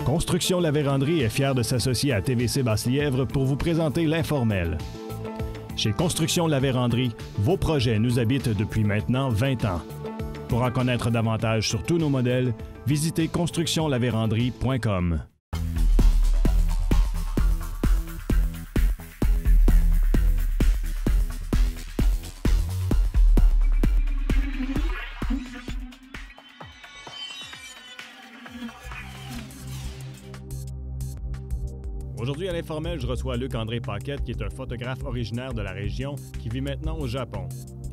Construction La Vérandrie est fier de s'associer à TVC Basse-Lièvre pour vous présenter l'informel. Chez Construction La Vérandrie, vos projets nous habitent depuis maintenant 20 ans. Pour en connaître davantage sur tous nos modèles, visitez constructionlavérandrie.com. Aujourd'hui, à l'Informel, je reçois Luc-André Paquette, qui est un photographe originaire de la région qui vit maintenant au Japon.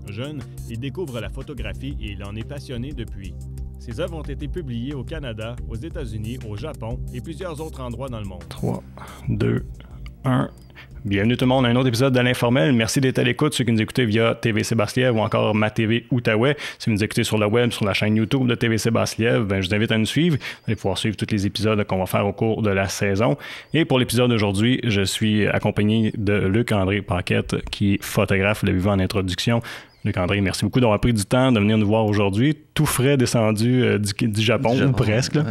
Jeune, il découvre la photographie et il en est passionné depuis. Ses œuvres ont été publiées au Canada, aux États-Unis, au Japon et plusieurs autres endroits dans le monde. 3, 2, 1... Bienvenue tout le monde à un autre épisode de l'Informel. Merci d'être à l'écoute, ceux qui nous écoutez via TVC Basse-Lièvre ou encore Ma TV Outaouais. Si vous nous écoutez sur le web, sur la chaîne YouTube de TVC Basse-Lièvre, je vous invite à nous suivre. Vous allez pouvoir suivre tous les épisodes qu'on va faire au cours de la saison. Et pour l'épisode d'aujourd'hui, je suis accompagné de Luc-André Paquette, qui est photographe, vous l'avez vu en introduction. Luc-André, merci beaucoup d'avoir pris du temps de venir nous voir aujourd'hui. Tout frais descendu du Japon, ou presque. Ouais.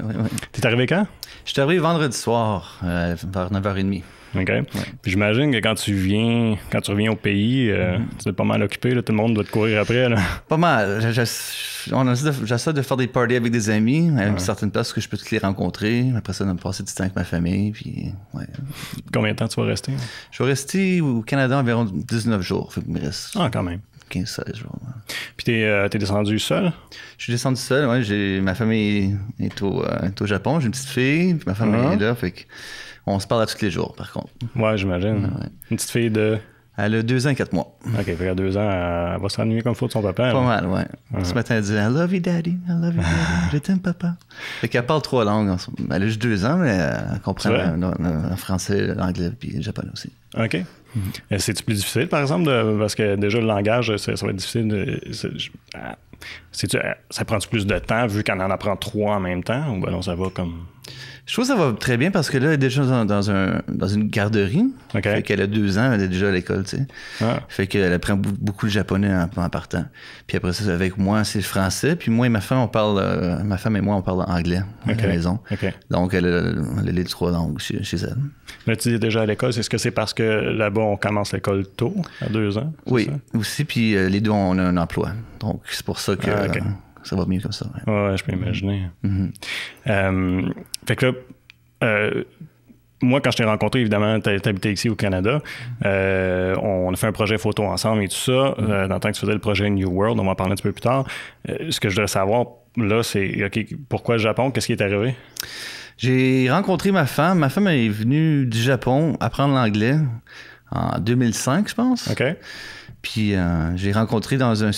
T'es arrivé quand? Je suis arrivé vendredi soir, vers 9h30. OK. Ouais. Puis j'imagine que quand tu reviens au pays, tu es pas mal occupé, là, tout le monde doit te courir après. Là. Pas mal. J'essaie de faire des parties avec des amis, à une certaine place que je peux tous les rencontrer. Après ça, de me passer du temps avec ma famille. Puis, ouais. Combien de temps tu vas rester? Je vais rester au Canada environ 19 jours. Fait que me reste quand même. 15-16 jours. Ouais. Puis t'es descendu seul? Je suis descendu seul, ouais. Ma famille est au Japon. J'ai une petite fille, puis ma famille est là. Fait que on se parle à tous les jours, par contre. Ouais, j'imagine. Ouais. Une petite fille de... Elle a 2 ans et 4 mois. OK, fait qu'à 2 ans, elle va s'ennuyer comme faut de son papa. Pas mal, ouais. Ce matin, elle dit « I love you, daddy. I love you, daddy. Je t'aime, papa. » Fait qu'elle parle 3 langues. Elle a juste 2 ans, mais elle comprend le français, l'anglais puis le japonais aussi. OK. C'est-tu plus difficile, par exemple, parce que déjà, le langage, ça va être difficile. Ça prend-tu plus de temps, vu qu'on en apprend 3 en même temps, ou ben non, ça va comme... Je trouve que ça va très bien parce que là, elle est déjà dans une garderie. Okay. Fait qu'elle a 2 ans, elle est déjà à l'école, tu sais. Fait qu'elle apprend beaucoup le japonais en partant. Puis après ça, avec moi, c'est le français. Puis moi et ma femme, ma femme et moi, on parle anglais à la maison. Okay. Donc, elle a les 3 langues chez elle. Mais tu dis déjà à l'école, est-ce que c'est parce que là-bas, on commence l'école tôt, à 2 ans? Oui, aussi. Puis les deux, on a un emploi. Donc, c'est pour ça que... ça va mieux comme ça. Ouais, je peux imaginer. Fait que là, moi, quand je t'ai rencontré, évidemment, t'habitais ici au Canada. On a fait un projet photo ensemble et tout ça. Dans le temps que tu faisais le projet New World, on va en parler un petit peu plus tard. Ce que je voudrais savoir, là, c'est pourquoi le Japon? Qu'est-ce qui est arrivé? J'ai rencontré ma femme. Ma femme est venue du Japon apprendre l'anglais en 2005, je pense. OK. Puis j'ai rencontré dans un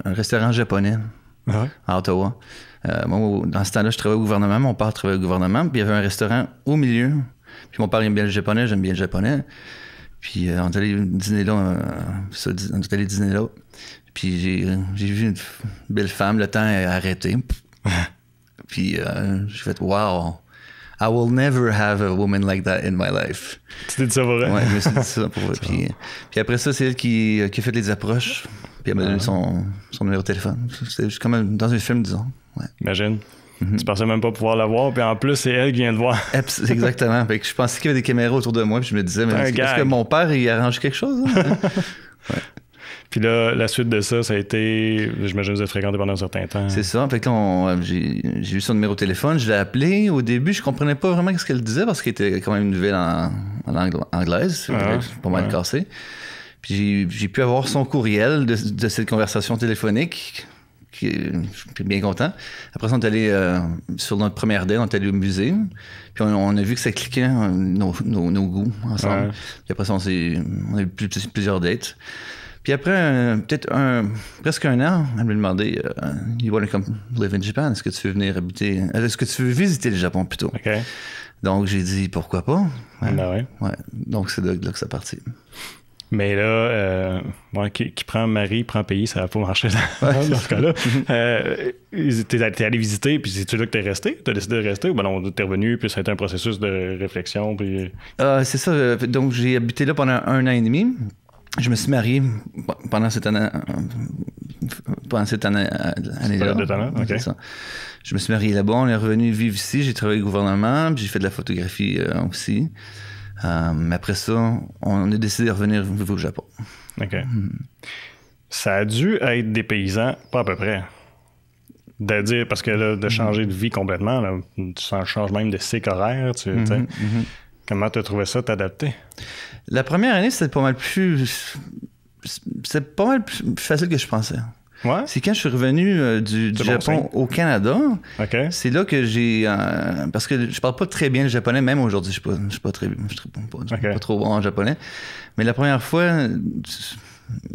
restaurant japonais à Ottawa. Moi, dans ce temps-là, je travaillais au gouvernement. Mon père travaillait au gouvernement. Puis il y avait un restaurant au milieu. Puis mon père aime bien le japonais, j'aime bien le japonais. Puis on est allé dîner là. Puis j'ai vu une belle femme. Le temps est arrêté. Puis j'ai fait « Wow! I will never have a woman like that in my life. » Tu t'es dit ça pour vrai? Oui, je me suis dit ça pour vrai. Puis après ça, c'est elle qui a fait les approches. Puis elle m'a donné son numéro de téléphone. C'était juste comme dans un film, disons. Ouais. Imagine. Tu pensais même pas pouvoir la voir, puis en plus, c'est elle qui vient de voir. Exactement. Fait que je pensais qu'il y avait des caméras autour de moi, puis je me disais, mais est-ce que mon père, il arrange quelque chose? Hein? Ouais. Puis là, la suite de ça a été... J'imagine que vous êtes fréquenté pendant un certain temps. C'est ça. Fait que j'ai eu son numéro de téléphone, je l'ai appelé. Au début, je comprenais pas vraiment ce qu'elle disait parce qu'elle était quand même une nouvelle en anglaise. Pas mal cassé. Puis j'ai pu avoir son courriel de cette conversation téléphonique. Je suis bien content. Après ça, on est allé sur notre première date, on est allé au musée. Puis on a vu que ça cliquait nos goûts ensemble. Puis après ça, on a eu plusieurs dates. Puis après, presque un an, elle me demandait You want to come live in Japan? Est-ce que tu veux venir habiter? Est-ce que tu veux visiter le Japon plutôt? Okay. Donc j'ai dit pourquoi pas? Ouais. Donc c'est là que ça partit. Mais là, qui prend mari, prend pays, ça va pas marcher dans ce cas-là. T'es allé visiter, puis c'est-tu là que t'es resté? T'as décidé de rester ou ben non, t'es revenu, puis ça a été un processus de réflexion? Puis... c'est ça. Donc j'ai habité là pendant 1 an et demi. je me suis marié pendant cette année. Année-là. OK. C'est ça. Je me suis marié là-bas, on est revenu vivre ici, j'ai travaillé au gouvernement, puis j'ai fait de la photographie aussi. Mais après ça, on a décidé de revenir vivre au Japon. OK. Ça a dû être dépaysant, pas à peu près. De dire, parce que là, de changer de vie complètement, là, tu changes même de cycle horaire. Comment tu as trouvé ça, t'adapter? La première année, c'était pas mal plus facile que je pensais. Ouais? C'est quand je suis revenu du Japon au Canada. Okay. C'est là que j'ai... parce que je parle pas très bien le japonais, même aujourd'hui, je suis pas trop bon en japonais. Mais la première fois,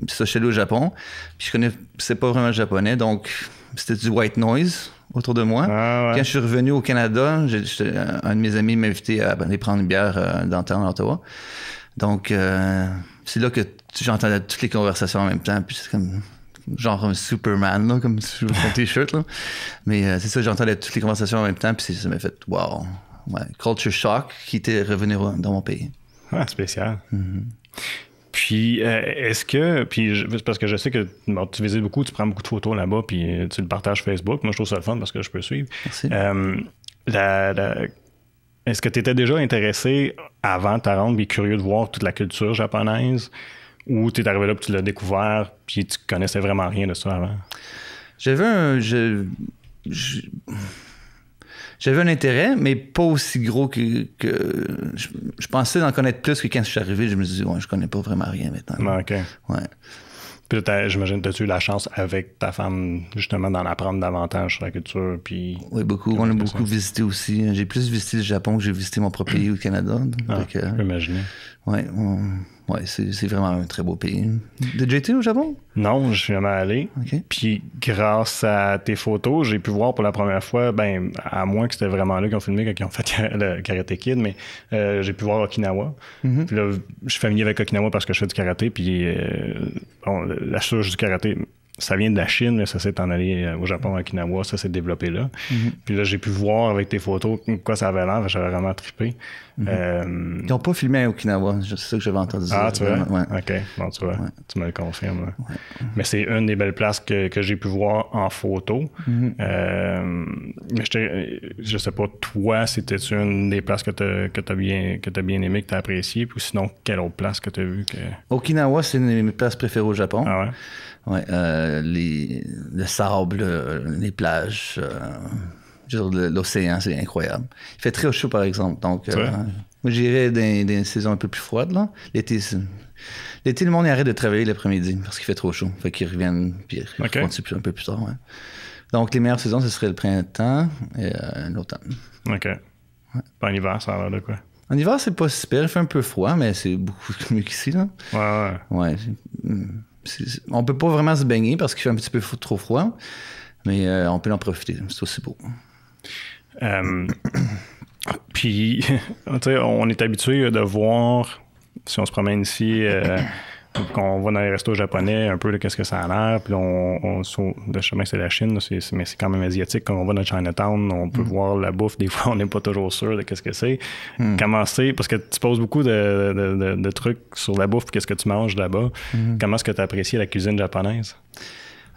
ça, je suis allé au Japon, puis je connaissais pas vraiment le japonais, donc c'était du white noise autour de moi. Ah, ouais. Quand je suis revenu au Canada, un de mes amis m'a invité à aller prendre une bière downtown Ottawa. Donc, c'est là que j'entendais toutes les conversations en même temps, puis c'est comme... genre un Superman, là, comme sur mon t-shirt. Là. Mais c'est ça, j'entendais toutes les conversations en même temps, puis ça m'a fait, wow, ouais, culture shock qui était revenu dans mon pays. Ah, spécial. Puis, est-ce que, parce que je sais que tu visites beaucoup, tu prends beaucoup de photos là-bas, puis tu le partages sur Facebook. Moi, je trouve ça le fun parce que je peux suivre. Merci. Est-ce que tu étais déjà intéressé avant ta rentre, puis curieux de voir toute la culture japonaise? Ou tu es arrivé là, puis tu l'as découvert, puis tu connaissais vraiment rien de ça avant? J'avais un intérêt, mais pas aussi gros que je pensais en connaître plus que quand je suis arrivé. Je me suis dit, ouais, je connais pas vraiment rien maintenant. Ah, OK. Ouais. Puis j'imagine que tu as eu la chance avec ta femme, justement, d'en apprendre davantage sur la culture. Puis... Oui, beaucoup. On a beaucoup visité aussi. J'ai plus visité le Japon que j'ai visité mon propre pays, au Canada. Je peux imaginer. Oui, c'est vraiment un très beau pays. T'as déjà été au Japon? Non, je suis jamais allé. Okay. Puis grâce à tes photos, j'ai pu voir pour la première fois, ben à moins que c'était vraiment là qu'ils ont filmé quand ils ont fait le Karate Kid, mais j'ai pu voir Okinawa. Puis là, je suis familier avec Okinawa parce que je fais du karaté. Puis la chose du karaté, ça vient de la Chine, mais ça s'est en allé au Japon, à Okinawa, ça s'est développé là. Puis là, j'ai pu voir avec tes photos quoi ça avait l'air, j'avais vraiment trippé. Ils n'ont pas filmé à Okinawa, c'est ça que j'avais entendu dire. Ah, tu vois? Ouais. OK, bon, tu vois, tu me le confirmes. Là. Ouais. Mais c'est une des belles places que j'ai pu voir en photo. Mais je sais pas, toi, c'était-tu une des places que t'as bien aimé, que t'as apprécié, puis sinon, quelle autre place que t'as vu? Okinawa, c'est une de mes places préférées au Japon. Ah ouais? Ouais, le sable, les plages, l'océan, c'est incroyable. Il fait très chaud, par exemple. Donc, moi, j'irais dans des saisons un peu plus froides. Là. L'été, le monde arrête de travailler l'après-midi parce qu'il fait trop chaud. Fait qu'ils reviennent puis ils continuent un peu plus tard. Ouais. Donc, les meilleures saisons, ce serait le printemps et l'automne. OK. Ouais. En hiver, ça a l'air de quoi? En hiver, c'est pas super. Il fait un peu froid, mais c'est beaucoup mieux qu'ici. Là. Ouais. On peut pas vraiment se baigner parce qu'il fait un petit peu trop froid, mais on peut en profiter. C'est aussi beau. Puis, on est habitué de voir, si on se promène ici, qu'on va dans les restos japonais, un peu de qu'est-ce que ça a l'air, puis le chemin, c'est la Chine, mais c'est quand même asiatique. Quand on va dans Chinatown, on peut voir la bouffe. Des fois, on n'est pas toujours sûr de qu'est-ce que c'est. Comment c'est, parce que tu poses beaucoup de trucs sur la bouffe, qu'est-ce que tu manges là-bas. Comment est-ce que tu as apprécié la cuisine japonaise?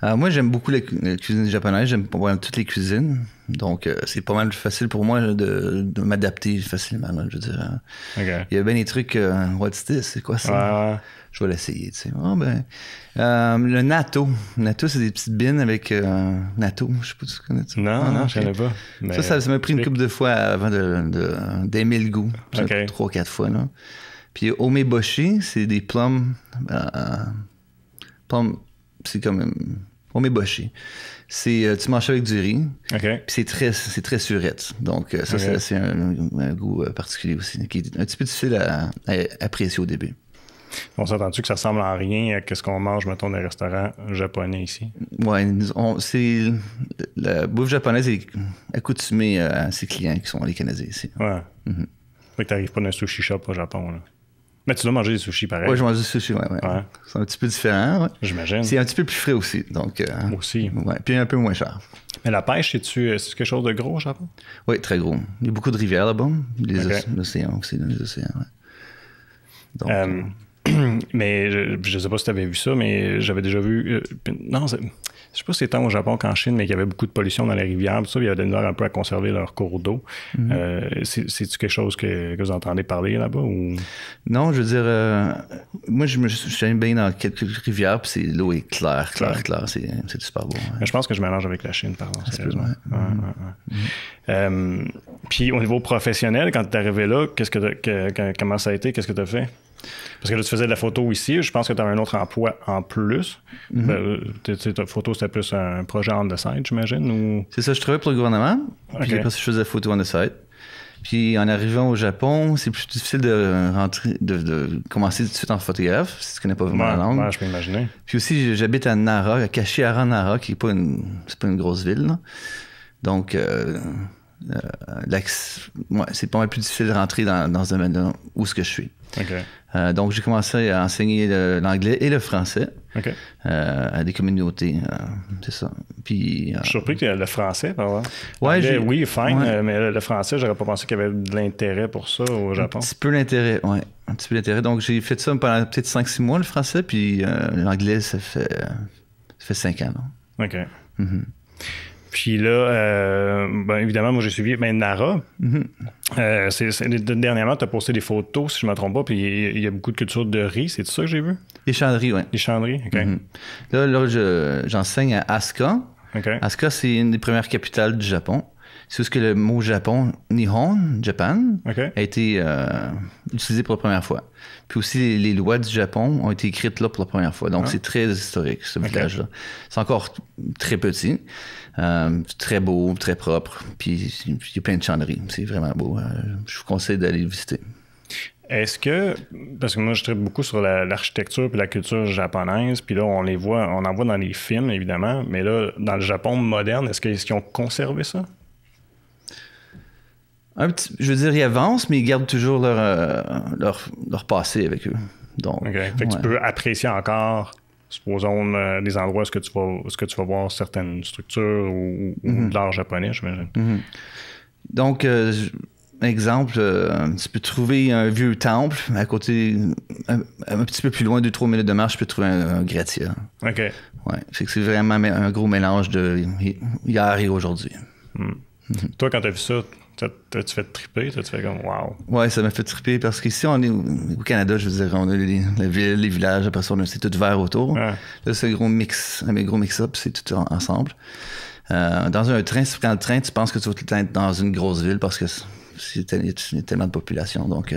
Moi, j'aime beaucoup la cuisine japonaise. J'aime pas mal toutes les cuisines. Donc, c'est pas mal facile pour moi de m'adapter facilement. Là, je veux dire. Okay. Il y a bien des trucs. What's this? C'est quoi ça? Je vais l'essayer. Tu sais. Le natto. Le natto, c'est des petites bines avec natto. Je sais pas si tu connais ça. Non, je ne connais pas. Mais ça m'a pris une couple de fois avant d'aimer le goût. 3-4 fois. Là. Puis, omeboshi, c'est des plums. C'est comme omeboshi. Tu manges avec du riz. Okay. Puis c'est très surette. Donc ça, c'est un goût particulier aussi, qui est un petit peu difficile à apprécier au début. On s'entend-tu que ça ressemble en rien à ce qu'on mange, mettons, dans les restaurants japonais ici? Oui, la bouffe japonaise est accoutumée à ses clients qui sont les Canadiens ici. Ouais. Fait que t'arrives pas dans un sushi shop au Japon, là. Mais tu dois manger des sushis pareil. Oui, je mange du sushi, ouais. C'est un petit peu différent. Ouais. J'imagine. C'est un petit peu plus frais aussi. Donc, aussi. Ouais, puis un peu moins cher. Mais la pêche, c'est quelque chose de gros au Japon? Oui, très gros. Il y a beaucoup de rivières là-bas. L'océan aussi, les océans. Ouais. Donc, mais je sais pas si tu avais vu ça, mais j'avais déjà vu... non, je sais pas si c'était au Japon qu'en Chine, mais qu'il y avait beaucoup de pollution dans les rivières. Tout ça, il y avait des un peu à conserver leurs cours d'eau. C'est-tu quelque chose que vous entendez parler là-bas? Ou... Non, je veux dire, moi, je suis allé bien dans quelques rivières, puis l'eau est claire. C'est super beau. Ouais. Je pense que je mélange avec la Chine, pardon, sérieusement. Puis au niveau professionnel, quand tu es arrivé là, comment ça a été? Qu'est-ce que tu as fait? Parce que là, tu faisais de la photo ici. Je pense que tu avais un autre emploi en plus. Ta photo, c'était plus un projet on the side, j'imagine? Ou... C'est ça, je travaillais pour le gouvernement. Puis après, je faisais de la photo on the side. Puis en arrivant au Japon, c'est plus difficile de rentrer, de commencer tout de suite en photographe, si tu connais pas vraiment la langue. Ouais, je peux imaginer. Puis aussi, j'habite à Nara, à Kashihara Nara, qui est pas c'est pas une grosse ville, là. Donc, c'est pas mal plus difficile de rentrer dans ce domaine-là où ce que je suis. Donc, j'ai commencé à enseigner l'anglais et le français à des communautés. C'est ça. Puis, je suis surpris que le français, par exemple. Ouais, oui, fine, mais le français, j'aurais pas pensé qu'il y avait de l'intérêt pour ça au Japon. Un petit peu d'intérêt, oui. Un petit peu d'intérêt. Donc, j'ai fait ça pendant peut-être 5-6 mois, le français, puis l'anglais, ça fait 5 ans. Là. OK. Puis là, évidemment, moi, j'ai suivi Nara. Dernièrement, tu as posté des photos, si je ne me trompe pas, puis il y a beaucoup de culture de riz. C'est ça que j'ai vu? Les chandries, oui. Les chandries, OK. Là, j'enseigne à Asuka. Asuka, c'est une des premières capitales du Japon. C'est où ce que le mot Japon, Nihon, Japan, a été utilisé pour la première fois. Puis aussi, les lois du Japon ont été écrites là pour la première fois. Donc, c'est très historique, ce village-là. C'est encore très petit, très beau, très propre. Puis, il y a plein de chandries. C'est vraiment beau. Je vous conseille d'aller le visiter. Est-ce que, parce que moi je traite beaucoup sur l'architecture et la culture japonaise, puis là on en voit dans les films évidemment, mais là dans le Japon moderne, est-ce qu'ils ont conservé ça? Je veux dire, ils avancent, mais ils gardent toujours leur passé avec eux. Donc, fait que tu peux apprécier encore, supposons, des endroits où tu vas voir certaines structures ou de l'art japonais, j'imagine. Donc, exemple, tu peux trouver un vieux temple à côté, un petit peu plus loin, 2-3 minutes de marche, tu peux trouver un gratte-ciel. Ouais. Fait que c'est vraiment un gros mélange de hier et aujourd'hui. Toi, quand tu as vu ça, t'as-tu fait triper? T'as-tu fait comme wow? Ouais, ça m'a fait triper parce qu'ici, on est au Canada, je veux dire, on a la ville, les villages, après ça, c'est tout vert autour. Là, c'est un gros mix-up, c'est tout ensemble. Dans un train, si tu prends le train, tu penses que tu vas être dans une grosse ville parce que il y a tellement de population. Donc,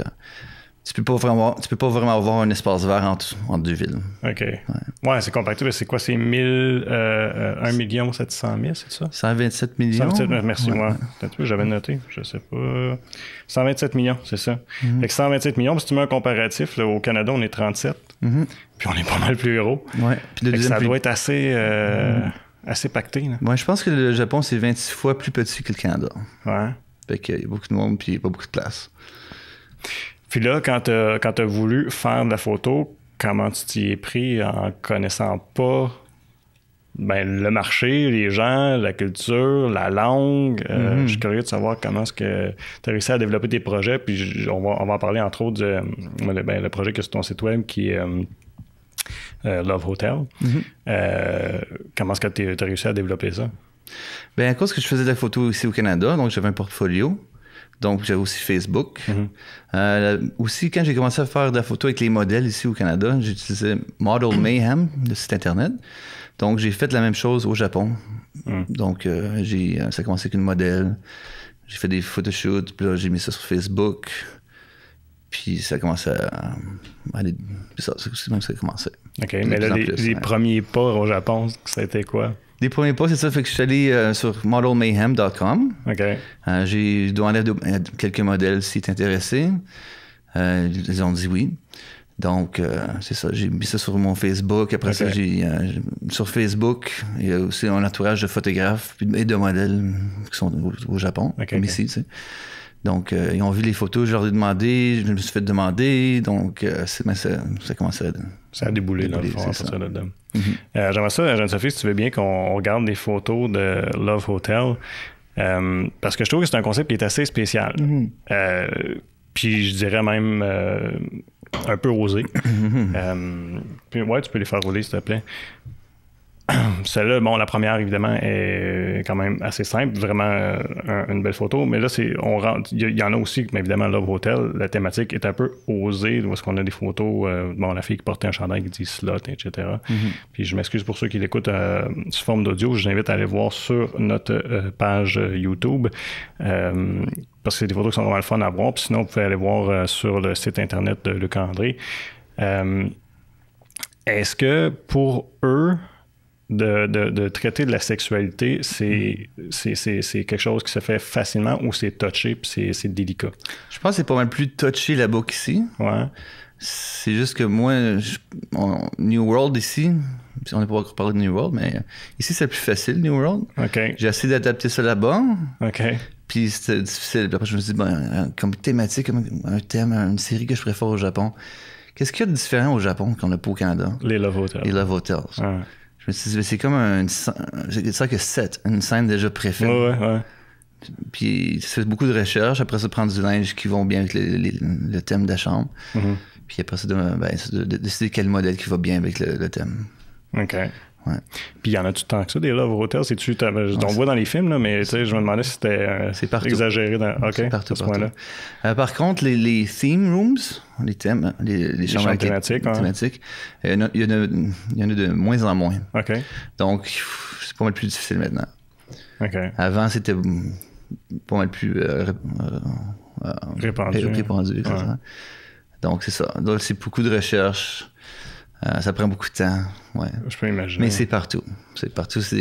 tu peux pas vraiment avoir un espace vert entre deux villes. OK. Ouais, c'est compacté. Mais c'est quoi? C'est 1 700 000, c'est ça? 127 millions. 127, merci, moi. J'avais noté, je sais pas. 127 millions, c'est ça. Fait que 127 millions, si tu mets un comparatif, là, au Canada, on est 37. Puis on est pas mal plus gros. Ouais. Puis ça doit être assez pacté. Là. Ouais, je pense que le Japon, c'est 26 fois plus petit que le Canada. Ouais. Fait qu'il y a beaucoup de monde, puis il n'y a pas beaucoup de place. Puis là, quand tu as voulu faire de la photo, comment tu t'y es pris en connaissant pas le marché, les gens, la culture, la langue? Je suis curieux de savoir comment est-ce que tu as réussi à développer tes projets. Puis on va en parler entre autres le projet que sur ton site web qui est Love Hotel. Comment est-ce que tu as réussi à développer ça? À cause que je faisais de la photo ici au Canada, donc j'avais un portfolio. Donc, j'avais aussi Facebook. Aussi, quand j'ai commencé à faire de la photo avec les modèles ici au Canada, j'utilisais Model Mayhem, le site Internet. Donc, j'ai fait la même chose au Japon. Donc, ça a commencé avec une modèle. J'ai fait des photoshoots, puis là, j'ai mis ça sur Facebook. Puis, ça a commencé à aller... C'est même ça a commencé. OK, mais là, les premiers pas au Japon, ça a été quoi? Les premiers pas, c'est ça. Fait que je suis allé sur modelmayhem.com. J'ai demandé à quelques modèles s'ils étaient intéressés. Ils ont dit oui. Donc, c'est ça. J'ai mis ça sur mon Facebook. Après ça, sur Facebook, il y a aussi un entourage de photographes et de modèles qui sont au Japon, comme ici, tu sais. Donc, ils ont vu les photos, je leur ai demandé, je me suis fait demander. Donc, ça a commencé à... Ça a déboulé dans le fond, à partir là-dedans. J'aimerais ça, Jeanne-Sophie, si tu veux bien qu'on regarde des photos de Love Hotel, parce que je trouve que c'est un concept qui est assez spécial. Puis je dirais même un peu osé. Puis ouais, tu peux les faire rouler, s'il te plaît. Celle-là, bon, la première, évidemment, est quand même assez simple, vraiment une belle photo. Mais là, il y en a aussi, mais évidemment, Love Hotel, la thématique est un peu osée, parce qu'on a des photos, bon, la fille qui portait un chandail qui dit slot, etc. Puis je m'excuse pour ceux qui l'écoutent sous forme d'audio, je vous invite à aller voir sur notre page YouTube, parce que c'est des photos qui sont vraiment le fun à voir. Puis sinon, vous pouvez aller voir sur le site internet de Luc-André. Est-ce que pour eux, de traiter de la sexualité, c'est quelque chose qui se fait facilement ou c'est touché puis c'est délicat? Je pense que c'est pas mal plus touché là-bas qu'ici. Ouais. C'est juste que moi, New World ici, on n'est pas encore parlé de New World, mais ici c'est plus facile, New World. OK. J'ai essayé d'adapter ça là-bas. OK. Puis c'était difficile. Puis après, je me suis dit, comme thématique, comme un thème, une série que je préfère au Japon. Qu'est-ce qu'il y a de différent au Japon qu'on n'a pas au Canada? Les Love Hotels. Les Love Hotels. Ouais. Je me suis dit, c'est comme c'est ça que 7, une scène déjà préfaite. Ouais. Puis c'est beaucoup de recherche. Après ça, prendre du linge qui vont bien avec le thème de la chambre. Puis après ça, de décider quel modèle qui va bien avec le thème. OK. Ouais. Puis il y en a tout le temps que ça, des Love Hotels. On voit dans les films, là, mais je me demandais si c'était exagéré. OK, c'est partout, à ce point-là. Par contre, les theme rooms, les thèmes, les chambres thématiques, il y en a de moins en moins. OK. Donc, c'est pas mal plus difficile maintenant. OK. Avant, c'était pas mal plus répandu. Ouais. Donc, c'est ça. Donc, c'est beaucoup de recherche. Ça prend beaucoup de temps. Ouais. Je peux imaginer. Mais c'est partout. C'est partout. C'est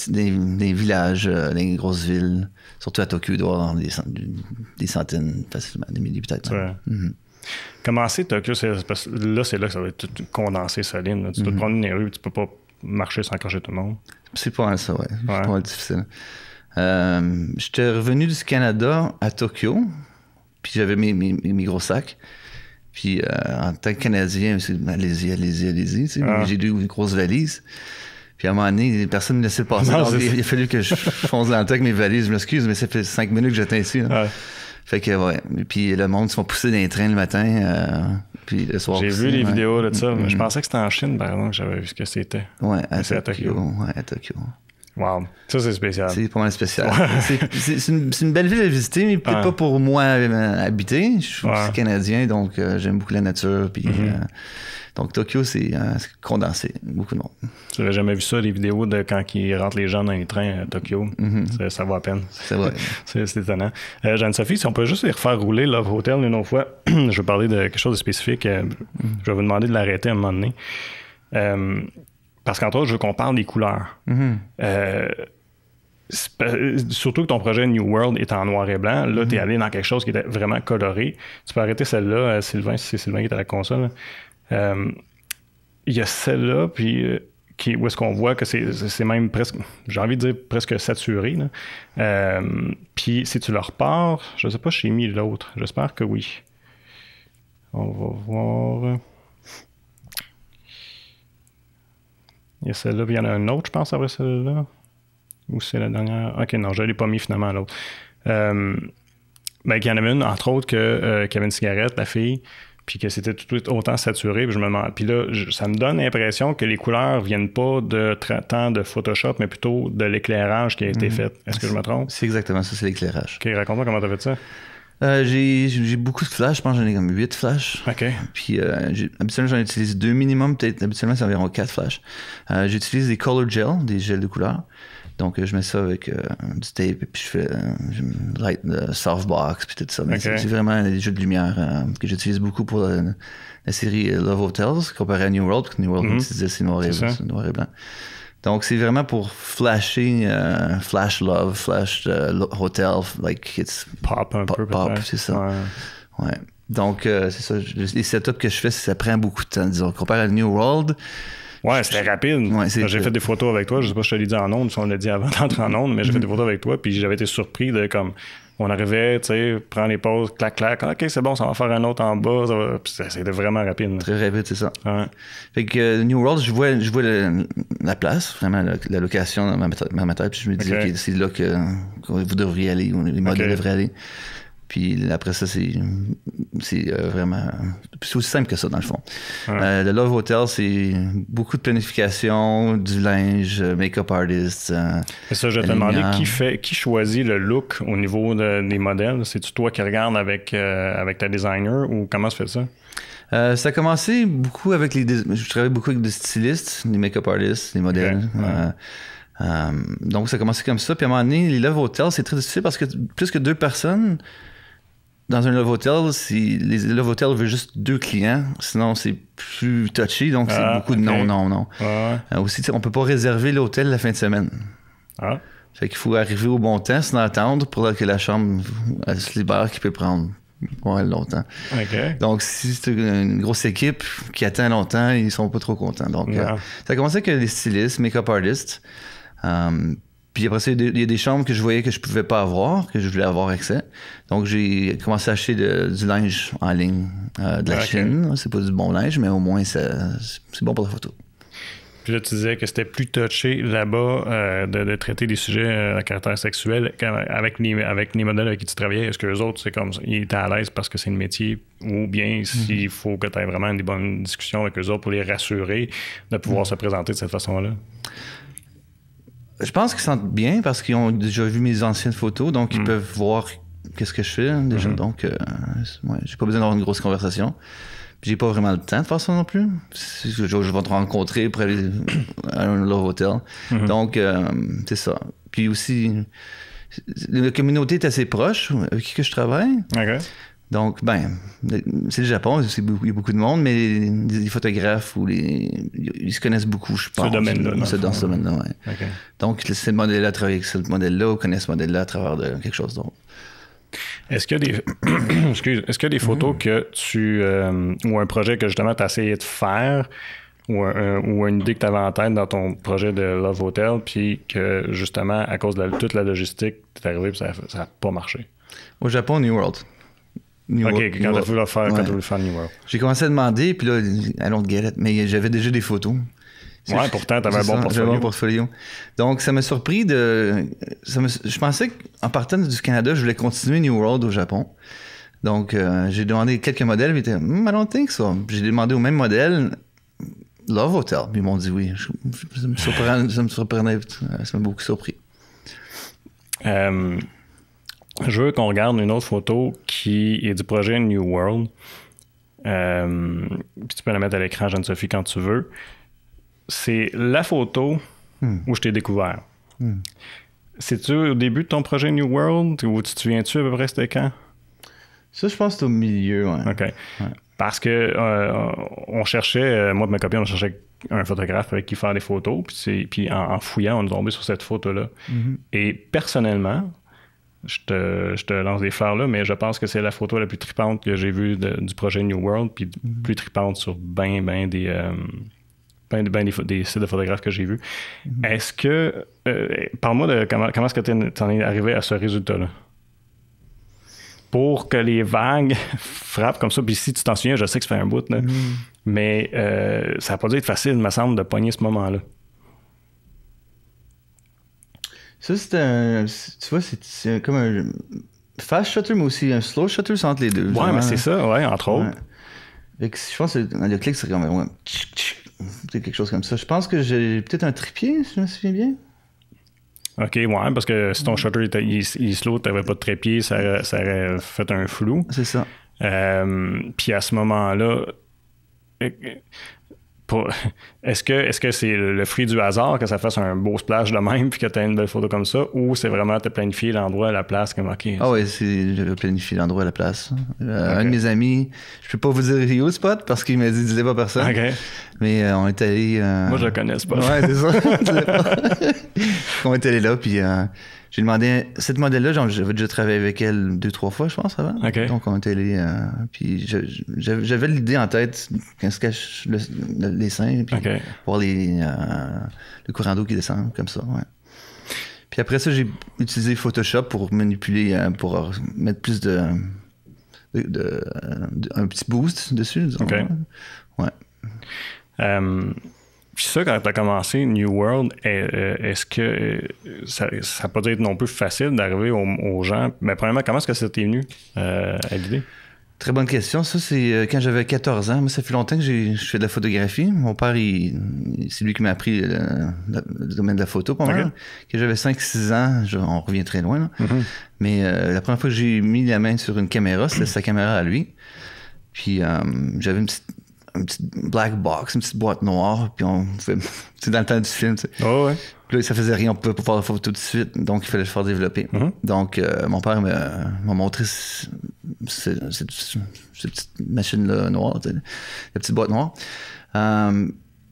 des villages, des grosses villes. Surtout à Tokyo, il doit y avoir des centaines, facilement, des milliers peut-être. Commencer Tokyo, c'est là que ça va être tout condensé, solide. Là. Tu dois te prendre une rue, tu peux pas marcher sans accrocher tout le monde. C'est pas mal ça, ouais. C'est pas mal difficile. J'étais revenu du Canada à Tokyo, puis j'avais mes gros sacs. Puis en tant que Canadien, c'est allez-y. J'ai 2 grosses valises. Puis à un moment donné, personne ne me laissait passer. Donc, il a fallu que je fonce dans le temps avec mes valises. Je m'excuse, mais ça fait 5 minutes que j'étais ici. Fait que, ouais. Puis le monde se font pousser dans les trains le matin. Puis le soir. J'ai vu les vidéos de ça. Mais je pensais que c'était en Chine, par exemple, que j'avais vu ce que c'était. Ouais, à Tokyo. Ouais, à Tokyo. Wow, ça c'est spécial. C'est pas mal spécial. C'est une belle ville à visiter, mais peut-être pas pour moi habiter. Je suis aussi Canadien, donc j'aime beaucoup la nature. Puis, donc Tokyo, c'est condensé, beaucoup de monde. Tu n'avais jamais vu ça, les vidéos de quand ils rentrent les gens dans les trains à Tokyo? Ça vaut à peine. C'est vrai. c'est étonnant. Jeanne-Sophie, si on peut juste les refaire rouler Love Hotel une autre fois, je vais parler de quelque chose de spécifique. Je vais vous demander de l'arrêter à un moment donné. Parce qu'entre autres, je veux qu'on parle des couleurs. Surtout que ton projet New World est en noir et blanc. Là, tu es allé dans quelque chose qui était vraiment coloré. Tu peux arrêter celle-là, Sylvain, si c'est Sylvain qui est à la console. Il y a celle-là, puis où est-ce qu'on voit que c'est même presque, j'ai envie de dire presque saturé. Puis si tu le repars, je ne sais pas si j'ai mis l'autre. J'espère que oui. On va voir... Il y a celle-là, puis il y en a un autre, je pense, après celle-là. Ou c'est la dernière? OK, non, je ne l'ai pas mis finalement à l'autre. Il y en avait une, entre autres, qui avait une cigarette, la fille, puis que c'était tout autant saturé. Puis je me demande. Puis là, ça me donne l'impression que les couleurs ne viennent pas tant de Photoshop, mais plutôt de l'éclairage qui a été fait. Est-ce que je me trompe? C'est exactement ça, c'est l'éclairage. OK, raconte-moi comment tu as fait ça. J'ai beaucoup de flashs, je pense que j'en ai comme 8 flashs. OK. Puis habituellement, j'en utilise 2 minimum, peut-être habituellement, c'est environ 4 flashs. J'utilise des color gels, des gels de couleur. Donc je mets ça avec du tape, et puis je light the softbox, puis tout ça. Mais c'est vraiment des jeux de lumière que j'utilise beaucoup pour la série Love Hotels, comparé à New World, parce que New World, comme tu disais, c'est noir et blanc. Donc, c'est vraiment pour flasher, flash love, flash hotel, like it's pop un peu, pop, c'est ça. Ouais. Donc, c'est ça. Les setups que je fais, ça prend beaucoup de temps. Disons, comparé à New World. Ouais, c'était rapide. Ouais, j'ai fait des photos avec toi. Je sais pas si je te l'ai dit en ondes, si on l'a dit avant d'entrer en ondes, mais j'ai fait des photos avec toi, puis j'avais été surpris de comme. On arrivait, tu sais, prendre les pauses, clac, clac. OK, c'est bon, ça va faire un autre en bas. C'était vraiment rapide. Très rapide, c'est ça. Ouais. Fait que New World, je vois la place, vraiment la location dans ma tête. Puis je me dis, OK, c'est là que vous devriez aller, ou les modèles devraient aller. Puis après ça, c'est vraiment... C'est aussi simple que ça, dans le fond. Le Love Hotel, c'est beaucoup de planification, du linge, make-up artist. Et ça, je vais te demander, qui choisit le look au niveau des modèles? C'est-tu toi qui regardes avec ta designer ou comment se fait ça? Ça a commencé beaucoup avec je travaille beaucoup avec des stylistes, des make-up artists, des modèles. Okay. Donc, ça a commencé comme ça. Puis à un moment donné, les Love Hotels, c'est très difficile parce que plus que 2 personnes... Dans un Love Hotel, les Love Hotels veulent juste 2 clients, sinon c'est plus touchy, donc c'est beaucoup de non. Aussi, on peut pas réserver l'hôtel la fin de semaine. Fait qu'il faut arriver au bon temps, sans attendre, pour que la chambre se libère, qui peut prendre longtemps. Donc, si c'est une grosse équipe qui attend longtemps, ils sont pas trop contents. Donc, ça a commencé avec les stylistes, make-up artists. Puis après ça, il y a des chambres que je voyais que je pouvais pas avoir, que je voulais avoir accès. Donc, j'ai commencé à acheter du linge en ligne de la Chine. C'est pas du bon linge, mais au moins, c'est bon pour la photo. Puis là, tu disais que c'était plus touché là-bas de traiter des sujets à caractère sexuel avec les modèles avec qui tu travaillais. Est-ce que les autres, c'est comme ça, ils étaient à l'aise parce que c'est le métier, ou bien s'il faut que tu aies vraiment des bonnes discussions avec eux autres pour les rassurer de pouvoir se présenter de cette façon-là? Je pense qu'ils sentent bien parce qu'ils ont déjà vu mes anciennes photos, donc ils peuvent voir qu'est-ce que je fais déjà. Donc, j'ai pas besoin d'avoir une grosse conversation. Puis j'ai pas vraiment le temps de faire ça non plus. Je vais te rencontrer pour aller à un Love Hotel. Donc, c'est ça. Puis aussi, la communauté est assez proche avec qui je travaille. Donc, c'est le Japon, il y a beaucoup de monde, mais les photographes ils se connaissent beaucoup, je pense. Ce domaine-là. Dans ce domaine-là, oui. Donc, ce modèle-là travaille avec ce modèle-là, ou connaît ce modèle-là à travers de quelque chose d'autre. Est-ce qu'il y a des, est-ce qu'il y a des photos que ou un projet que justement tu as essayé de faire, ou une idée que tu avais en tête dans ton projet de Love Hotel, puis que justement, à cause de toute la logistique, tu es arrivé et ça n'a pas marché? Au Japon, New World. Quand tu as voulu faire New World. J'ai commencé à demander, puis là, I don't get it, mais j'avais déjà des photos. Pourtant, tu avais un bon portfolio. J'avais un bon portfolio. Donc, ça m'a surpris je pensais qu'en partant du Canada, je voulais continuer New World au Japon. Donc, j'ai demandé quelques modèles, puis ils étaient I don't think so. J'ai demandé au même modèle Love Hotel. Puis ils m'ont dit oui. Ça me surprenait. Ça m'a beaucoup surpris. Je veux qu'on regarde une autre photo qui est du projet New World. Puis tu peux la mettre à l'écran, Jeanne-Sophie, quand tu veux. C'est la photo où je t'ai découvert. C'est-tu au début de ton projet New World ou tu te souviens-tu à peu près c'était quand? Ça, je pense que c'est au milieu, ouais. OK. Ouais. Parce que on cherchait, moi et ma copine, on cherchait un photographe avec qui faire des photos. Puis en fouillant, on est tombé sur cette photo-là. Et personnellement, je te lance des fleurs là, mais je pense que c'est la photo la plus tripante que j'ai vue du projet New World, puis plus tripante sur des sites de photographes que j'ai vus. Est-ce que... parle-moi de comment est-ce que tu en es arrivé à ce résultat-là? Pour que les vagues frappent comme ça, puis si tu t'en souviens, je sais que ça fait un bout, là, mais ça n'a pas dû être facile, il me semble, de pogner ce moment-là. Ça, tu vois, c'est comme un fast shutter, mais aussi un slow shutter, c'est entre les deux. Ouais, mais c'est ça, ouais, entre autres. Je pense que le clic, c'est comme c'est quelque chose comme ça. Je pense que j'ai peut-être un trépied, si je me souviens bien. OK, ouais, parce que si ton shutter il slow, tu n'avais pas de trépied, ça aurait fait un flou. C'est ça. Puis à ce moment-là, est-ce que c'est le fruit du hasard que ça fasse un beau splash de même puis que tu as une belle photo comme ça, ou c'est vraiment tu as planifié l'endroit à la place comme OK? Ah oui, j'avais planifié l'endroit à la place. Un de mes amis, je peux pas vous dire où le spot parce qu'il m'a dit disais pas personne. Okay. Mais on est allé. Moi je le connais, ce spot. Ouais, c'est ça. On est allé là, puis j'ai demandé cette modèle-là, j'avais déjà travaillé avec elle 2-3 fois, je pense, avant. Okay. Donc on est allé. Puis j'avais l'idée en tête quand se cache les seins, puis voir le courant d'eau qui descend comme ça. Ouais. Puis après ça, j'ai utilisé Photoshop pour manipuler, pour mettre plus un petit boost dessus, disons. Okay. Ouais. Puis ça, quand tu as commencé New World, est-ce que ça n'a pas dû être non plus facile d'arriver aux gens? Mais premièrement, comment est-ce que ça t'est venu à l'idée? Très bonne question. Ça, c'est quand j'avais 14 ans. Moi, ça fait longtemps que je fais de la photographie. Mon père, c'est lui qui m'a appris le domaine de la photo pas mal. Okay. Quand j'avais 5-6 ans, on revient très loin, là. Mais la première fois que j'ai mis la main sur une caméra, c'était sa caméra à lui. Puis j'avais une petite black box, une petite boîte noire, puis on fait... C'est dans le temps du film, tu sais. Oh, ouais. Puis là, ça faisait rien, on pouvait pas faire la photo tout de suite, donc il fallait le faire développer. Donc, mon père m'a montré cette petite machine-là noire, tu sais, la petite boîte noire.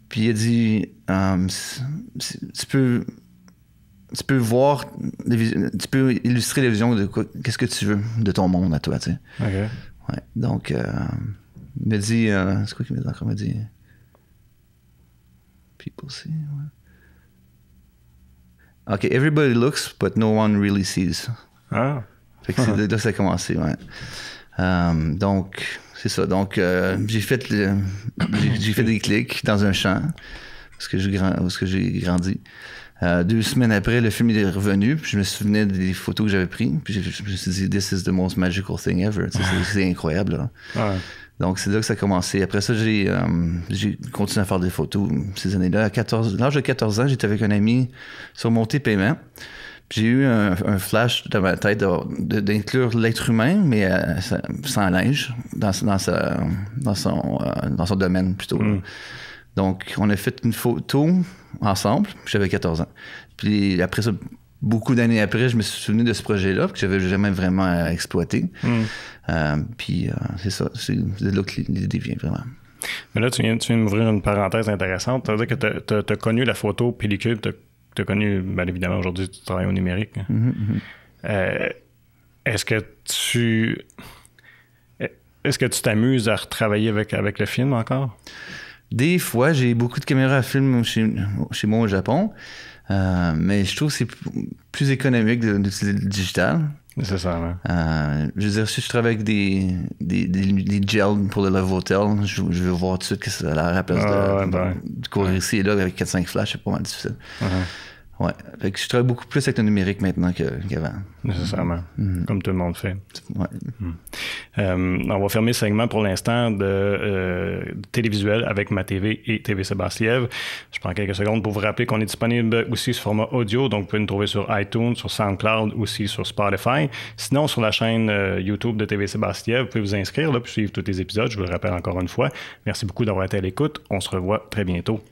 Puis il a dit, tu peux voir, tu peux illustrer la vision de qu'est-ce que tu veux de ton monde à toi, tu sais. OK. Ouais, donc, il m'a dit, c'est quoi qu'il m'a dit encore? Il m'a dit, people see, ouais. OK, everybody looks, but no one really sees. Ah. Fait que c'est là que ça a commencé, ouais. Donc, c'est ça. Donc, j'ai fait des clics dans un champ, parce que j'ai grandi. 2 semaines après, le film est revenu, puis je me souvenais des photos que j'avais prises, puis je me suis dit, this is the most magical thing ever. C'est incroyable, là. Ouais. Donc, c'est là que ça a commencé. Après ça, j'ai continué à faire des photos ces années-là. À l'âge de 14 ans, j'étais avec un ami sur Monté Paiement. J'ai eu un flash dans ma tête d'inclure l'être humain, mais sans linge, dans son domaine plutôt. Donc, on a fait une photo ensemble, puis j'avais 14 ans. Puis après ça, beaucoup d'années après, je me suis souvenu de ce projet-là, que j'avais jamais vraiment exploité. Puis c'est ça, c'est là que l'idée vient vraiment. Mais là, tu viens de m'ouvrir une parenthèse intéressante. Ça veut dire que tu as connu la photo pellicule, tu as connu, bien évidemment, aujourd'hui, tu travailles au numérique. Est-ce que tu t'amuses à retravailler avec le film encore? Des fois, j'ai beaucoup de caméras à film chez moi au Japon, mais je trouve que c'est plus économique d'utiliser le digital. Nécessairement. Je veux dire, si je travaille avec des gels pour le Love Hotel, je veux voir tout de suite que ça a l'air à la place de courir ici et là avec 4-5 flashs, c'est pas mal difficile. Ouais. Fait que je travaille beaucoup plus avec le numérique maintenant qu'avant. Nécessairement. Comme tout le monde fait. Ouais. On va fermer le segment pour l'instant de télévisuel avec ma TV et TV Sébastiev. Je prends quelques secondes pour vous rappeler qu'on est disponible aussi sur format audio, donc vous pouvez nous trouver sur iTunes, sur SoundCloud, aussi sur Spotify. Sinon, sur la chaîne YouTube de TV Sébastiev, vous pouvez vous inscrire là, pour suivre tous les épisodes. Je vous le rappelle encore une fois. Merci beaucoup d'avoir été à l'écoute. On se revoit très bientôt.